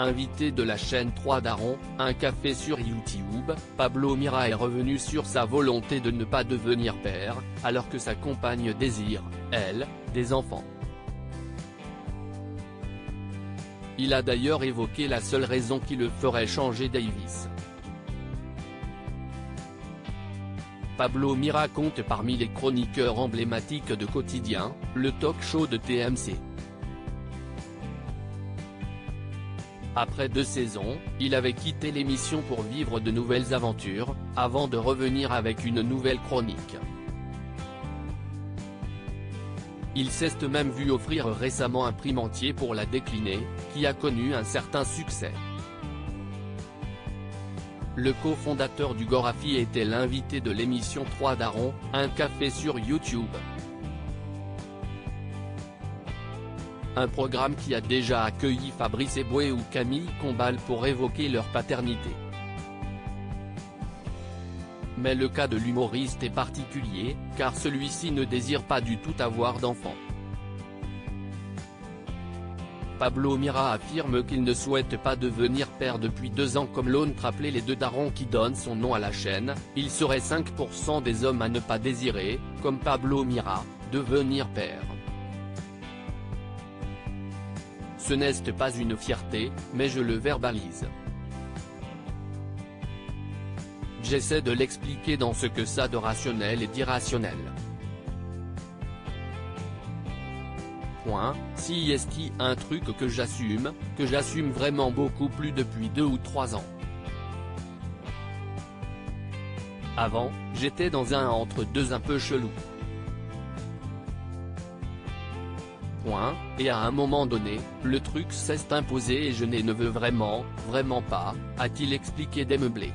Invité de la chaîne 3 Daron, un café sur YouTube, Pablo Mira est revenu sur sa volonté de ne pas devenir père, alors que sa compagne désire, elle, des enfants. Il a d'ailleurs évoqué la seule raison qui le ferait changer Davis. Pablo Mira compte parmi les chroniqueurs emblématiques de Quotidien, le talk-show de TMC. Après 2 saisons, il avait quitté l'émission pour vivre de nouvelles aventures, avant de revenir avec une nouvelle chronique. Il s'est même vu offrir récemment un primentier pour la décliner, qui a connu un certain succès. Le cofondateur du Gorafi était l'invité de l'émission 3 Daron, un café sur YouTube. Un programme qui a déjà accueilli Fabrice Eboué ou Camille Combal pour évoquer leur paternité. Mais le cas de l'humoriste est particulier, car celui-ci ne désire pas du tout avoir d'enfant. Pablo Mira affirme qu'il ne souhaite pas devenir père depuis 2 ans comme l'ont rappelé les 2 darons qui donnent son nom à la chaîne. Il serait 5% des hommes à ne pas désirer, comme Pablo Mira, devenir père. Ce n'est pas une fierté, mais je le verbalise. J'essaie de l'expliquer dans ce que ça de rationnel et d'irrationnel. Si est un truc que j'assume vraiment beaucoup plus depuis 2 ou 3 ans. Avant, j'étais dans un entre-deux un peu chelou. Et à un moment donné, le truc s'est imposé et je ne veux vraiment pas, a-t-il expliqué démeublé.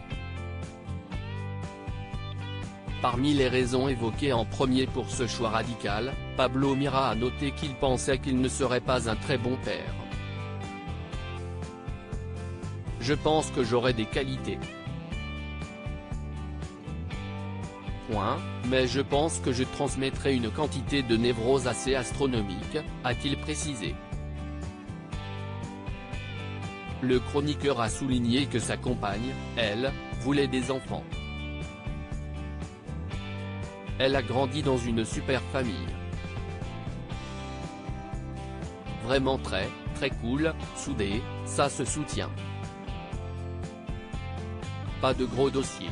Parmi les raisons évoquées en premier pour ce choix radical, Pablo Mira a noté qu'il pensait qu'il ne serait pas un très bon père. Je pense que j'aurais des qualités. Mais je pense que je transmettrai une quantité de névrose assez astronomique, a-t-il précisé. Le chroniqueur a souligné que sa compagne, elle, voulait des enfants. Elle a grandi dans une super famille. Vraiment très cool, soudée, ça se soutient. Pas de gros dossiers.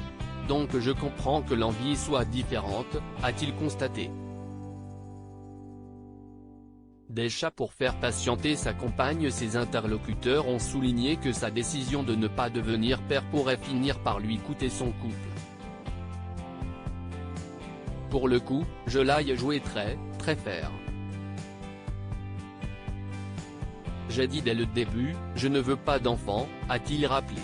Donc je comprends que l'envie soit différente, a-t-il constaté. Des chats pour faire patienter sa compagne. Ses interlocuteurs ont souligné que sa décision de ne pas devenir père pourrait finir par lui coûter son couple. Pour le coup, je l'ai joué très fair. J'ai dit dès le début, je ne veux pas d'enfant, a-t-il rappelé.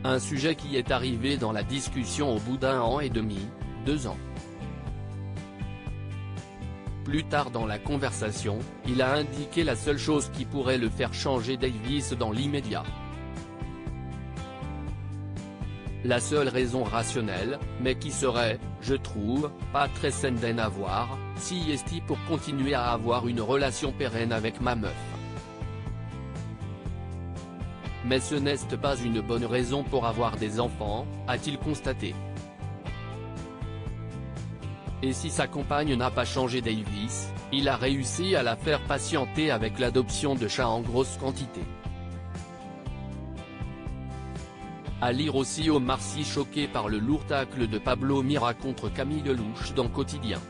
Un sujet qui est arrivé dans la discussion au bout d'1 an et demi, 2 ans. Plus tard dans la conversation, il a indiqué la seule chose qui pourrait le faire changer Davis dans l'immédiat. La seule raison rationnelle, mais qui serait, je trouve, pas très saine d'en avoir, si est pour continuer à avoir une relation pérenne avec ma meuf. Mais ce n'est pas une bonne raison pour avoir des enfants, a-t-il constaté. Et si sa compagne n'a pas changé Davis, il a réussi à la faire patienter avec l'adoption de chats en grosse quantité. À lire aussi Omar Sy choqué par le lourd tacle de Pablo Mira contre Camille Lelouch dans Quotidien.